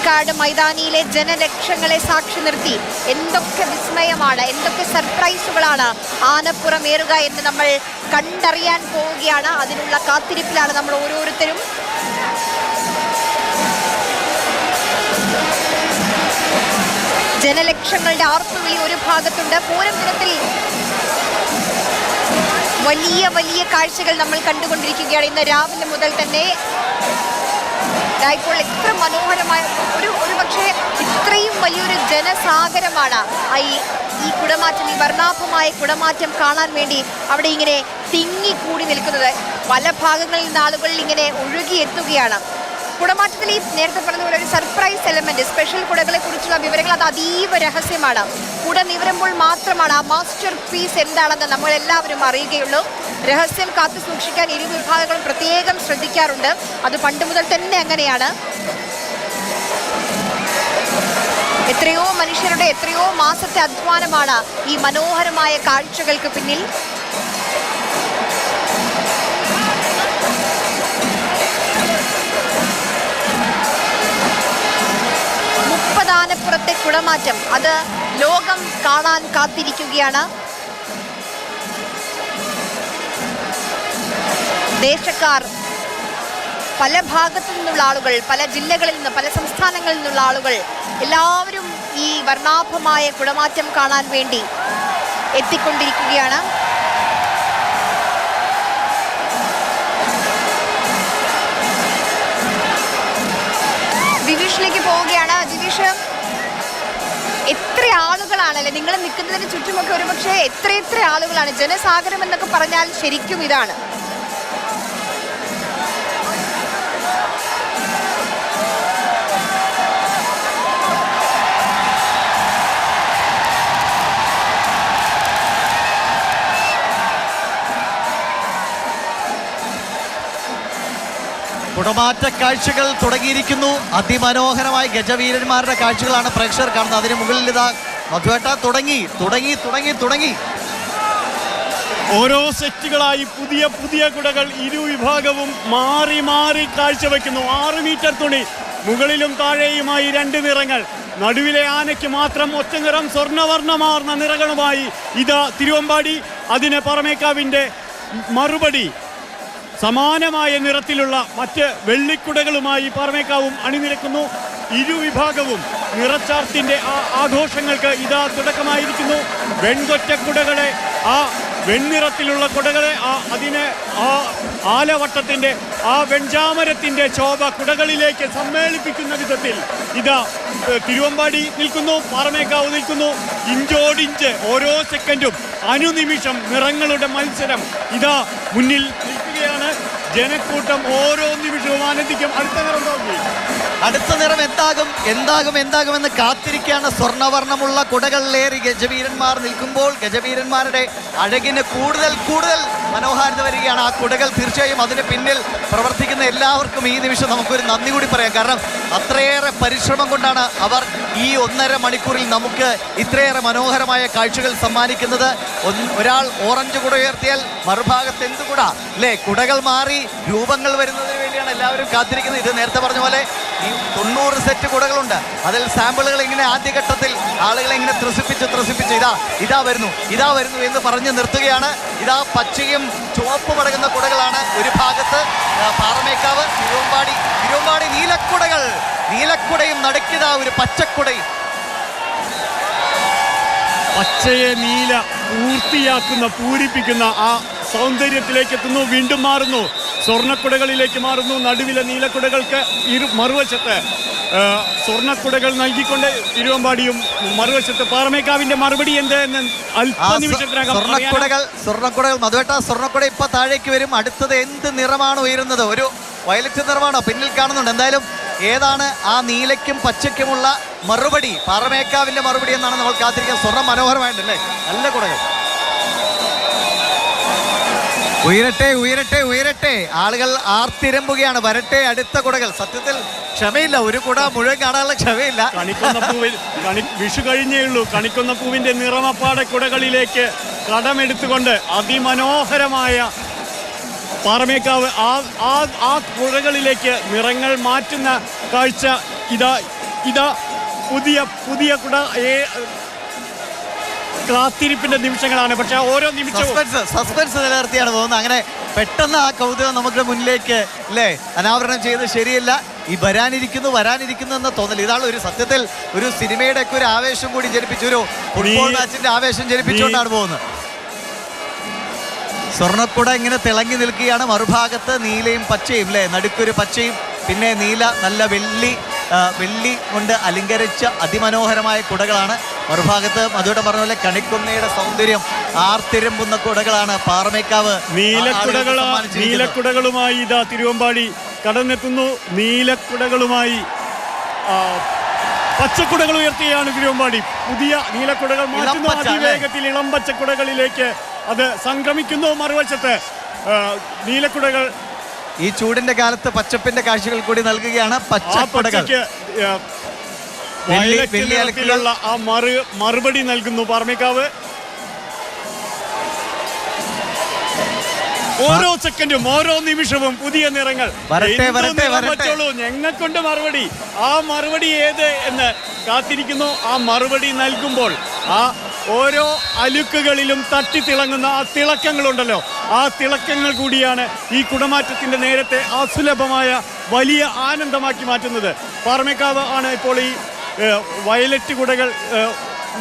പാലക്കാട് മൈതാനിയിലെ ജനലക്ഷങ്ങളെ സാക്ഷി നിർത്തി എന്തൊക്കെ വിസ്മയമാണ്, എന്തൊക്കെ സർപ്രൈസുകളാണ് ആനപ്പുറമേറുക എന്ന് നമ്മൾ കണ്ടറിയാൻ പോവുകയാണ്. അതിനുള്ള കാത്തിരിപ്പിലാണ് നമ്മൾ ഓരോരുത്തരും. ജനലക്ഷങ്ങളുടെ ആർപ്പുവിളി ഒരു ഭാഗത്തുണ്ട്. പൂരം ദിനത്തിൽ വലിയ വലിയ കാഴ്ചകൾ നമ്മൾ കണ്ടുകൊണ്ടിരിക്കുകയാണ്. ഇന്ന് രാവിലെ മുതൽ തന്നെ ഇപ്പോൾ എത്ര മനോഹരമായ ഒരു പക്ഷേ ഇത്രയും വലിയൊരു ജനസാഗരമാണ് ഈ കുടമാറ്റം, ഈ വർണ്ണാഭമായ കുടമാറ്റം കാണാൻ വേണ്ടി അവിടെ ഇങ്ങനെ തിങ്ങിക്കൂടി നിൽക്കുന്നത്. പല ഭാഗങ്ങളിൽ നിന്ന് ആളുകൾ ഇങ്ങനെ ഒഴുകിയെത്തുകയാണ്. കുടമാറ്റത്തിൽ ഈ നേരത്തെ പറഞ്ഞ പോലെ ഒരു സർപ്രൈസ് എലമെന്റ്, സ്പെഷ്യൽ കുടകളെ കുറിച്ചുള്ള വിവരങ്ങൾ അത് അതീവ രഹസ്യമാണ്. കുട നിവരുമ്പോൾ മാത്രമാണ് ആ മാസ്റ്റർ പീസ് എന്താണെന്ന് നമ്മൾ എല്ലാവരും അറിയുകയുള്ളൂ. രഹസ്യം കാത്തു സൂക്ഷിക്കാൻ ഇരു വിഭാഗങ്ങളും പ്രത്യേകം ശ്രദ്ധിക്കാറുണ്ട്. അത് പണ്ട് മുതൽ തന്നെ അങ്ങനെയാണ്. എത്രയോ മനുഷ്യരുടെ എത്രയോ മാസത്തെ അധ്വാനമാണ് ഈ മനോഹരമായ കാഴ്ചകൾക്ക് പിന്നിൽ. ആനപ്പുറത്തെ കുടമാറ്റം അത് ലോകം കാണാൻ കാത്തിരിക്കുകയാണ്. ദേശക്കാർ, പല ഭാഗത്തു നിന്നുള്ള ആളുകൾ, പല ജില്ലകളിൽ നിന്ന്, പല സംസ്ഥാനങ്ങളിൽ നിന്നുള്ള ആളുകൾ എല്ലാവരും ഈ വർണ്ണാഭമായ കുടമാറ്റം കാണാൻ വേണ്ടി എത്തിക്കൊണ്ടിരിക്കുകയാണ്. ദിവിഷിലേക്ക് പോവുകയാണ്. ദിവിഷ്, എത്ര ആളുകളാണല്ലേ നിങ്ങൾ നിൽക്കുന്നതിന് ചുറ്റുമൊക്കെ? ഒരുപക്ഷെ എത്ര ആളുകളാണ്. ജനസാഗരം എന്നൊക്കെ പറഞ്ഞാൽ ശരിക്കും ഇതാണ്. കുടമാറ്റ കാഴ്ചകൾ തുടങ്ങിയിരിക്കുന്നു. അതിമനോഹരമായ ഗജവീരന്മാരുടെ കാഴ്ചകളാണ് പ്രേക്ഷകർ കാണുന്നത്. അതിന് മുകളിൽ ഇതാ മധുവേട്ട തുടങ്ങി. ഓരോ സെറ്റുകളായി പുതിയ പുതിയ കുടകൾ ഇരു വിഭാഗവും മാറി മാറി കാഴ്ചവെക്കുന്നു. 6 മീറ്റർ തുണി, മുകളിലും താഴെയുമായി 2 നിറങ്ങൾ. നടുവിലെ ആനയ്ക്ക് മാത്രം ഒറ്റ നിറം, സ്വർണ്ണവർണ്ണമാർന്ന നിറങ്ങളുമായി ഇതാ തിരുവമ്പാടി. അതിന് പറമേക്കാവിൻ്റെ മറുപടി സമാനമായ നിറത്തിലുള്ള മറ്റ് വെള്ളിക്കുടകളുമായി പറമേക്കാവും അണിനിരക്കുന്നു. ഇരുവിഭാഗവും നിറച്ചാർത്തിൻ്റെ ആഘോഷങ്ങൾക്ക് ഇതാ തുടക്കമായിരിക്കുന്നു. വെൺകൊറ്റക്കുടകളെ, ആ വെണ്ണിറത്തിലുള്ള കുടകളെ, അതിന് ആലവട്ടത്തിൻ്റെ വെഞ്ചാമരത്തിൻ്റെ ശോഭ കുടകളിലേക്ക് സമ്മേളിപ്പിക്കുന്ന വിധത്തിൽ ഇതാ തിരുവമ്പാടി നിൽക്കുന്നു, പാറമേക്കാവ് നിൽക്കുന്നു. ഇഞ്ചോടിഞ്ച് ഓരോ സെക്കൻഡും അനുനിമിഷം നിറങ്ങളുടെ മത്സരം ഇതാ മുന്നിൽ നിൽക്കുകയാണ്. ജനക്കൂട്ടം ഓരോ നിമിഷവും ആനന്ദിക്കും. അടുത്ത നിറം എന്താകുമെന്ന് കാത്തിരിക്കുകയാണ്. സ്വർണ്ണവർണ്ണമുള്ള കുടകളിലേറി ഗജവീരന്മാർ നിൽക്കുമ്പോൾ ഗജവീരന്മാരുടെ അഴകിന് കൂടുതൽ മനോഹാരിത വരികയാണ്. ആ കുടകൾ തീർച്ചയായും അതിന് പിന്നിൽ പ്രവർത്തിക്കുന്ന എല്ലാവർക്കും ഈ നിമിഷം നമുക്കൊരു നന്ദി കൂടി പറയാം. കാരണം അത്രയേറെ പരിശ്രമം കൊണ്ടാണ് അവർ ഈ 1.5 മണിക്കൂറിൽ നമുക്ക് ഇത്രയേറെ മനോഹരമായ കാഴ്ചകൾ സമ്മാനിക്കുന്നത്. ഒരാൾ ഓറഞ്ച് കുട ഉയർത്തിയാൽ മറുഭാഗത്ത് എന്ത് കുട അല്ലേ? കുടകൾ മാറി രൂപങ്ങൾ വരുന്നതിന് വേണ്ടിയാണ് എല്ലാവരും കാത്തിരിക്കുന്നത്. ഇത് നേരത്തെ പറഞ്ഞ പോലെ ഈ 90 സെറ്റ് കുടകളുണ്ട്. അതിൽ സാമ്പിളുകൾ ഇങ്ങനെ ആദ്യഘട്ടത്തിൽ ആളുകളെ ഇങ്ങനെ ത്രസിപ്പിച്ച് ഇതാ വരുന്നു എന്ന് പറഞ്ഞ് നിർത്തുകയാണ്. ഇതാ പച്ചയും ചുവപ്പും അടങ്ങുന്ന കുടകളാണ് ഒരു ഭാഗത്ത്. പാറമേക്കാവ്, തിരുവമ്പാടി നീലക്കുടയും നടുക്കിതാ ഒരു പച്ചക്കുടയും. പച്ചയെ നീല പൂരിപ്പിക്കുന്ന ആ സൗന്ദര്യത്തിലേക്ക് എത്തുന്നു. വീണ്ടും മാറുന്നു, സ്വർണ്ണക്കുടകളിലേക്ക് മാറുന്നു. നടുവിലെ നീലക്കുടകൾക്ക് മറുവശത്ത് സ്വർണ്ണക്കുടകൾ നൽകിക്കൊണ്ട് തിരുവമ്പാടിയും, മറുവശത്ത് പാറമേക്കാവിന്റെ മറുപടി എന്ത് എന്ന് അല്പനിമിഷത്തിനകം. സ്വർണ്ണക്കുടകൾ മധുവേട്ട, സ്വർണ്ണക്കുട ഇപ്പൊ താഴേക്ക് വരും. അടുത്തത് എന്ത് നിറമാണ് ഉയരുന്നത്? ഒരു വയലറ്റ് നിറമാണോ പിന്നിൽ കാണുന്നുണ്ട്? എന്തായാലും ഏതാണ് ആ നീലയ്ക്കും പച്ചയ്ക്കുമുള്ള മറുപടി? പാറമേക്കാവിന്റെ മറുപടി എന്നാണ് നമ്മൾ കാത്തിരിക്കുന്നത്. സ്വർണ്ണം മനോഹരമായിട്ടല്ലേ, നല്ല കുടകൾ. ഉയരട്ടെ, ആളുകൾ ആർത്തിരമ്പുകയാണ്. വരട്ടെ അടുത്ത കുടകൾ. സത്യത്തിൽ ക്ഷമയില്ല, ഒരു കുട മുഴുവൻ കാണാനുള്ള ക്ഷമയില്ല. വിഷു കഴിഞ്ഞേ ഉള്ളൂ. കണിക്കൊന്ന പൂവിന്റെ നിറമപ്പാടെ കുടകളിലേക്ക് കടമെടുത്തുകൊണ്ട് അതിമനോഹരമായ പാറമേക്കാവ് ആ കുടകളിലേക്ക് നിറങ്ങൾ മാറ്റുന്ന കാഴ്ച ഇതാ ഇതാ പുതിയ കുട കാത്തിരിപ്പിന്റെ നിമിഷങ്ങളാണ്. പക്ഷെ ഓരോ നിമിഷവും സസ്പെൻസ് നിലനിർത്തിയാണ് പോകുന്നത്. അങ്ങനെ പെട്ടെന്ന് ആ കൗതുകം നമുക്ക് മുന്നിലേക്ക് അല്ലേ അനാവരണം ചെയ്ത് ശരിയല്ല. ഈ വരാനിരിക്കുന്നു എന്ന തോന്നൽ ഇതാണ് ഒരു സത്യത്തിൽ ഒരു സിനിമയുടെ ഒക്കെ ഒരു ആവേശം കൂടി ജനിപ്പിച്ചു, ഒരു ഫുട്ബോൾ മാച്ചിന്റെ ആവേശം ജനിപ്പിച്ചുകൊണ്ടാണ് പോകുന്നത്. സ്വർണ്ണക്കുട ഇങ്ങനെ തിളങ്ങി നിൽക്കുകയാണ്. മറുഭാഗത്ത് നീലയും പച്ചയും അല്ലേ, നടുക്കൊരു പച്ചയും പിന്നെ നീല നല്ല വെള്ളി കൊണ്ട് അലങ്കരിച്ച അതിമനോഹരമായ കുടകളാണ്. മറുഭാഗത്ത് മധുവിടെ പറഞ്ഞ പോലെ കണിക്കൊന്നയുടെ സൗന്ദര്യം ആർത്തിരമ്പുന്ന കുടകളാണ് പാറമേക്കാവ്. നീലക്കുടകളുമായി ഇതാ തിരുവമ്പാടി കടന്നെത്തുന്നു. നീലക്കുടകളുമായി പച്ചക്കുടകൾ ഉയർത്തുകയാണ് തിരുവമ്പാടി. പുതിയ നീലക്കുടകൾ മാറ്റുന്നു, അതിവേഗത്തിൽ ഇളം പച്ചക്കുടകളിലേക്ക് അത് സംക്രമിക്കുന്നു. മറുവശത്ത് നീലക്കുടകൾ ഈ ചൂടിന്റെ കാലത്ത് പച്ചപ്പിന്റെ കാഴ്ചകൾ കൂടി നൽകുകയാണ്. പച്ചക്കുടകൾ വെള്ളിയലക്കിലുള്ള ആ മറുപടി നൽകുന്നു പാറമേക്കാവ്. ഓരോ സെക്കൻഡും ഓരോ നിമിഷവും പുതിയ നിറങ്ങൾ. ഞങ്ങൾക്കൊണ്ട് മറുപടി, ആ മറുപടി ഏത് എന്ന് കാത്തിരിക്കുന്നു. ആ മറുപടി നൽകുമ്പോൾ ആ ഓരോ അലുക്കുകളിലും തട്ടിത്തിളങ്ങുന്ന ആ തിളക്കങ്ങളുണ്ടല്ലോ, ആ തിളക്കങ്ങൾ കൂടിയാണ് ഈ കുടമാറ്റത്തിന്റെ നേരത്തെ അസുലഭമായ വലിയ ആനന്ദമാക്കി മാറ്റുന്നത്. പാറമേക്കാവ് ആണ് ഇപ്പോൾ ഈ വയലറ്റ് കുടകൾ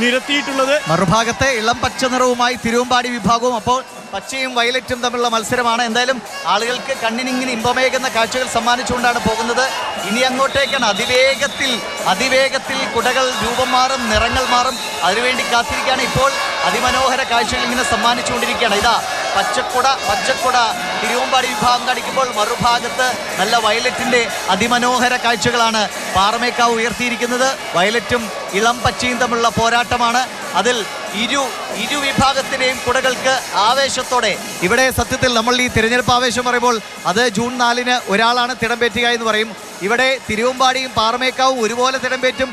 നിരത്തിയിട്ടുള്ളത്. മറുഭാഗത്തെ ഇളം പച്ച നിറവുമായി തിരുവമ്പാടി വിഭാഗവും, അപ്പോൾ പച്ചയും വയലറ്റും തമ്മിലുള്ള മത്സരമാണ്. എന്തായാലും ആളുകൾക്ക് കണ്ണിനിങ്ങനെ ഇമ്പമേകുന്ന കാഴ്ചകൾ സമ്മാനിച്ചുകൊണ്ടാണ് പോകുന്നത്. ഇനി അങ്ങോട്ടേക്കാണ് അതിവേഗത്തിൽ കുടകൾ രൂപം മാറും, നിറങ്ങൾ മാറും. അതിനുവേണ്ടി കാത്തിരിക്കുകയാണ്. ഇപ്പോൾ അതിമനോഹര കാഴ്ചകൾ ഇങ്ങനെ സമ്മാനിച്ചുകൊണ്ടിരിക്കുകയാണ്. ഇതാ പച്ചക്കുട തിരുവമ്പാടി വിഭാഗം കാണിക്കുമ്പോൾ മറുഭാഗത്ത് നല്ല വയലറ്റിന്റെ അതിമനോഹര കാഴ്ചകളാണ് പാറമേക്കാവ് ഉയർത്തിയിരിക്കുന്നത്. വയലറ്റും ഇളം പച്ചയും തമ്മിലുള്ള പോരാട്ടമാണ്. അതിൽ ഇരു വിഭാഗത്തിന്റെയും കുടകൾക്ക് ആവേശത്തോടെ ഇവിടെ സത്യത്തിൽ നമ്മൾ ഈ തിരഞ്ഞെടുപ്പ് ആവേശം പറയുമ്പോൾ അത് ജൂൺ 4-ന് ഒരാളാണ് തിടമ്പേറ്റുക എന്ന് പറയും. ഇവിടെ തിരുവമ്പാടിയും പാറമേക്കാവും ഒരുപോലെ തിടമ്പേറ്റും.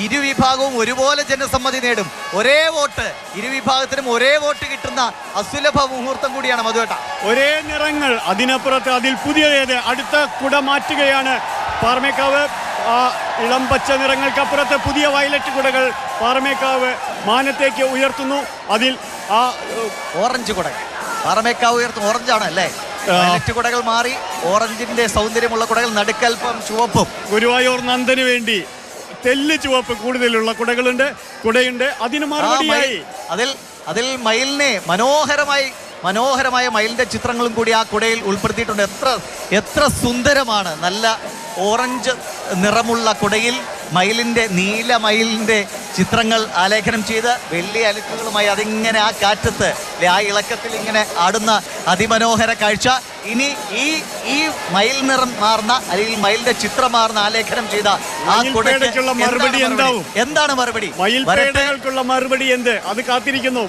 ഇരുവിഭാഗവും ഒരുപോലെ ജനസമ്മതി നേടും. ഒരേ വോട്ട്, ഇരുവിഭാഗത്തിനും ഒരേ വോട്ട് കിട്ടുന്ന അസുലഭ മുഹൂർത്തം കൂടിയാണ് മധുവേട്ട. ഒരേ നിറങ്ങൾ, അതിനപ്പുറത്ത് അതിൽ പുതിയത് അടുത്ത കുട മാറ്റുകയാണ് പാറമേക്കാവ്. ആ ഇളം പച്ച നിറങ്ങൾക്കപ്പുറത്ത് പുതിയ വയലറ്റ് കുടകൾ പാറമേക്കാവ് മാനത്തേക്ക് ഉയർത്തുന്നു. അതിൽ ആ ഓറഞ്ച് കുടകൾ പാറമേക്കാവ് ഉയർത്തും. ഓറഞ്ചാണ് അല്ലേ, വയലറ്റ് കുടകൾ മാറി ഓറഞ്ചിന്റെ സൗന്ദര്യമുള്ള കുടകൾ, നടുക്കൽപ്പം ചുവപ്പും. ഗുരുവായൂർ നന്ദന് വേണ്ടി തെല്ല് ചുവപ്പ് കൂടുതലുള്ള കുടയുണ്ട്. അതിന് മറുപടിയായി അതിൽ മയിലിനെ മനോഹരമായ മയിലിന്റെ ചിത്രങ്ങളും കൂടി ആ കുടയിൽ ഉൾപ്പെടുത്തിയിട്ടുണ്ട്. എത്ര സുന്ദരമാണ്. നല്ല ഓറഞ്ച് നിറമുള്ള കുടയിൽ നീല മയിലിന്റെ ചിത്രങ്ങൾ ആലേഖനം ചെയ്ത് വെള്ളി അലുക്കുകളുമായി അതിങ്ങനെ ആ കാറ്റത്ത് ആ ഇളക്കത്തിൽ ഇങ്ങനെ ആടുന്ന അതിമനോഹര കാഴ്ച. ഇനി ഈ മയിൽ നിറം മാറുന്ന അല്ലെങ്കിൽ മയിലിന്റെ ചിത്രം മാറുന്ന ആലേഖനം ചെയ്ത ആ കുടയ്ക്കുള്ള മറുപടി എന്താവും? എന്താണ് മറുപടി? മയിൽപേടകൾക്കുള്ള മറുപടി എന്ത്? അത് കാത്തിരിക്കുന്നു.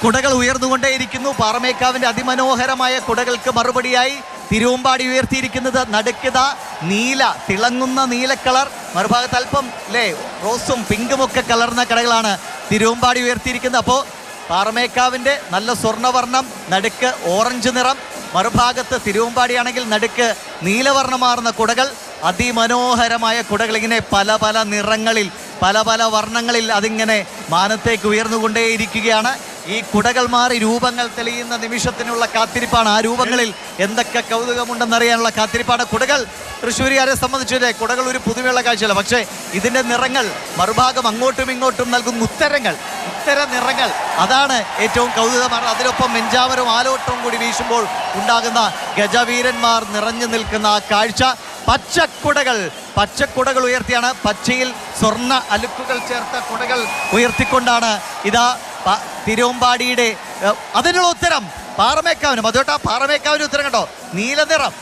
കുടകൾ ഉയർന്നുകൊണ്ടേയിരിക്കുന്നു. പാറമേക്കാവിന്റെ അതിമനോഹരമായ കുടകൾക്ക് മറുപടിയായി തിരുവമ്പാടി ഉയർത്തിയിരിക്കുന്നത് നടുക്കിത തിളങ്ങുന്ന നീല കളർ, മറുഭാഗത്ത് അല്പം റോസും പിങ്കും ഒക്കെ കലർന്ന കടകളാണ് തിരുവമ്പാടി ഉയർത്തിയിരിക്കുന്നത്. അപ്പോൾ പാറമേക്കാവിന്റെ നല്ല സ്വർണ്ണവർണ്ണം, നടുക്ക് ഓറഞ്ച് നിറം, മറുഭാഗത്ത് തിരുവമ്പാടിയാണെങ്കിൽ നടുക്ക് നീലവർണ്ണമാർന്ന കുടകൾ, അതിമനോഹരമായ കുടകൾ ഇങ്ങനെ പല നിറങ്ങളിൽ പല വർണ്ണങ്ങളിൽ അതിങ്ങനെ മാനത്തേക്ക് ഉയർന്നുകൊണ്ടേയിരിക്കുകയാണ്. ഈ കുടകൾ മാറി രൂപങ്ങൾ തെളിയുന്ന നിമിഷത്തിനുള്ള കാത്തിരിപ്പാണ്. ആ രൂപങ്ങളിൽ എന്തൊക്കെ കൗതുകമുണ്ടെന്നറിയാനുള്ള കാത്തിരിപ്പാണ്. കുടകൾ തൃശ്ശൂരുകാരെ സംബന്ധിച്ച് കുടകൾ ഒരു പുതുമയുള്ള കാഴ്ചയല്ല, പക്ഷേ ഇതിൻ്റെ നിറങ്ങൾ മറുഭാഗം അങ്ങോട്ടും ഇങ്ങോട്ടും നൽകുന്ന ഉത്തര നിറങ്ങൾ അതാണ് ഏറ്റവും കൗതുകമാണ്. അതിനൊപ്പം മെഞ്ചാവരും ആലോട്ടവും കൂടി വീശുമ്പോൾ ഉണ്ടാകുന്ന ഗജവീരന്മാർ നിറഞ്ഞു നിൽക്കുന്ന ആ കാഴ്ച. പച്ചക്കുടകൾ ഉയർത്തിയാണ്, പച്ചയിൽ സ്വർണ്ണ അലുക്കുകൾ ചേർത്ത കുടകൾ ഉയർത്തിക്കൊണ്ടാണ് ഇതാ തിരുവമ്പാടിയുടെ അതിനുള്ള ഉത്തരം പാറമേക്കാവിന്. മധുവേട്ട, പാറമേക്കാവിന് ഉത്തരം കണ്ടോ? നീലനിറം,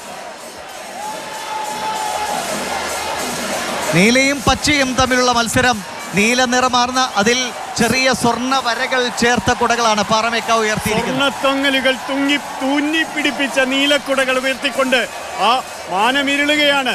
നീലയും പച്ചയും തമ്മിലുള്ള മത്സരം. നീല നിറമാർന്ന അതിൽ ചെറിയ സ്വർണ്ണ വരകൾ ചേർത്ത കുടകളാണ് പാറമേക്കാവ് ഉയർത്തിയിരിക്കുന്നത്. സ്വർണ്ണത്തൊങ്ങലുകൾ തൂന്നിപ്പിടിപ്പിച്ച നീലക്കുടകൾ ഉയർത്തിക്കൊണ്ട് ആ മാനമിരുളുകയാണ്.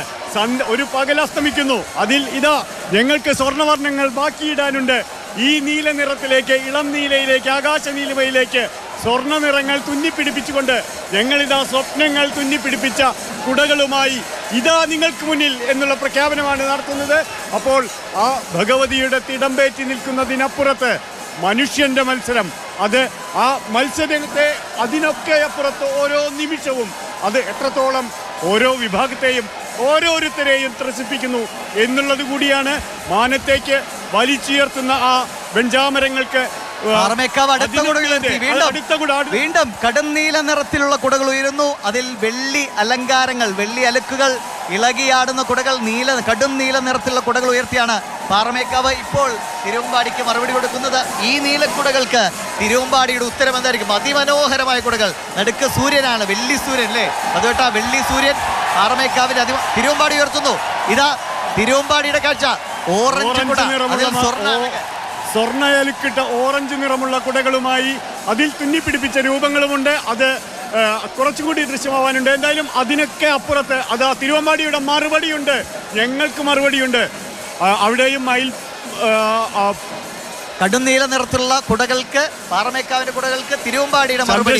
ഒരു പകൽ അസ്തമിക്കുന്നു. അതിൽ ഇതാ ഞങ്ങൾക്ക് സ്വർണ്ണവർണ്ണങ്ങൾ ബാക്കിയിടാനുണ്ട്. ഈ നീല നിറത്തിലേക്ക്, ഇളം നീലയിലേക്ക്, ആകാശ നീലിമയിലേക്ക് സ്വർണ്ണ നിറങ്ങൾ തുന്നിപ്പിടിപ്പിച്ചുകൊണ്ട് ഞങ്ങളിതാ സ്വപ്നങ്ങൾ തുന്നിപ്പിടിപ്പിച്ച കുടകളുമായി ഇതാ നിങ്ങൾക്ക് മുന്നിൽ എന്നുള്ള പ്രഖ്യാപനമാണ് നടത്തുന്നത്. അപ്പോൾ ആ ഭഗവതിയുടെ തിടമ്പേറ്റി നിൽക്കുന്നതിനപ്പുറത്ത് മനുഷ്യന്റെ മത്സരം, അത് ആ മത്സരത്തെ അതിനൊക്കെ അപ്പുറത്ത് ഓരോ നിമിഷവും അത് എത്രത്തോളം ഓരോ വിഭാഗത്തെയും ഓരോരുത്തരെയും ത്രസിപ്പിക്കുന്നു എന്നുള്ളത് കൂടിയാണ് മാനത്തേക്ക് വലിച്ചുയർത്തുന്ന ആ വെഞ്ചാമരങ്ങൾക്ക് വീണ്ടും കടും നീല നിറത്തിലുള്ള കുടകൾ ഉയരുന്നു. അതിൽ വെള്ളി അലങ്കാരങ്ങൾ, വെള്ളി അലുക്കുകൾ ഇളകിയാടുന്ന കുടകൾ, കടും നീല നിറത്തിലുള്ള കുടകൾ ഉയർത്തിയാണ് പാറമേക്കാവ് ഇപ്പോൾ തിരുവമ്പാടിക്ക് മറുപടി കൊടുക്കുന്നത്. ഈ നീലക്കുടകൾക്ക് തിരുവമ്പാടിയുടെ ഉത്തരം എന്തായിരിക്കും? അതിമനോഹരമായ കുടകൾ, നടുക്ക് സൂര്യനാണ്, വെള്ളി സൂര്യൻ അല്ലേ? അതുകൊണ്ടാ വെള്ളി സൂര്യൻ പാറമേക്കാവിന്റെ തിരുവമ്പാടി ഉയർത്തുന്നു. ഇതാ തിരുവമ്പാടിയുടെ കാഴ്ച, ഓറഞ്ച് കുട, സ്വർണ്ണയലുക്കിട്ട ഓറഞ്ച് നിറമുള്ള കുടകളുമായി അതിൽ തുന്നിപ്പിടിപ്പിച്ച രൂപങ്ങളുമുണ്ട്. അത് കുറച്ചുകൂടി ദൃശ്യമാവാനുണ്ട്. എന്തായാലും അതിനൊക്കെ അപ്പുറത്ത് അതാ തിരുവമ്പാടിയുടെ മറുപടിയുണ്ട്, ഞങ്ങൾക്ക് മറുപടിയുണ്ട്. അവിടെയും കടും നീല നിറത്തിലുള്ള കുടകൾക്ക്, പാറമേക്കാവിന്റെ കുടകൾക്ക് തിരുവമ്പാടിയുടെ മറുപടി.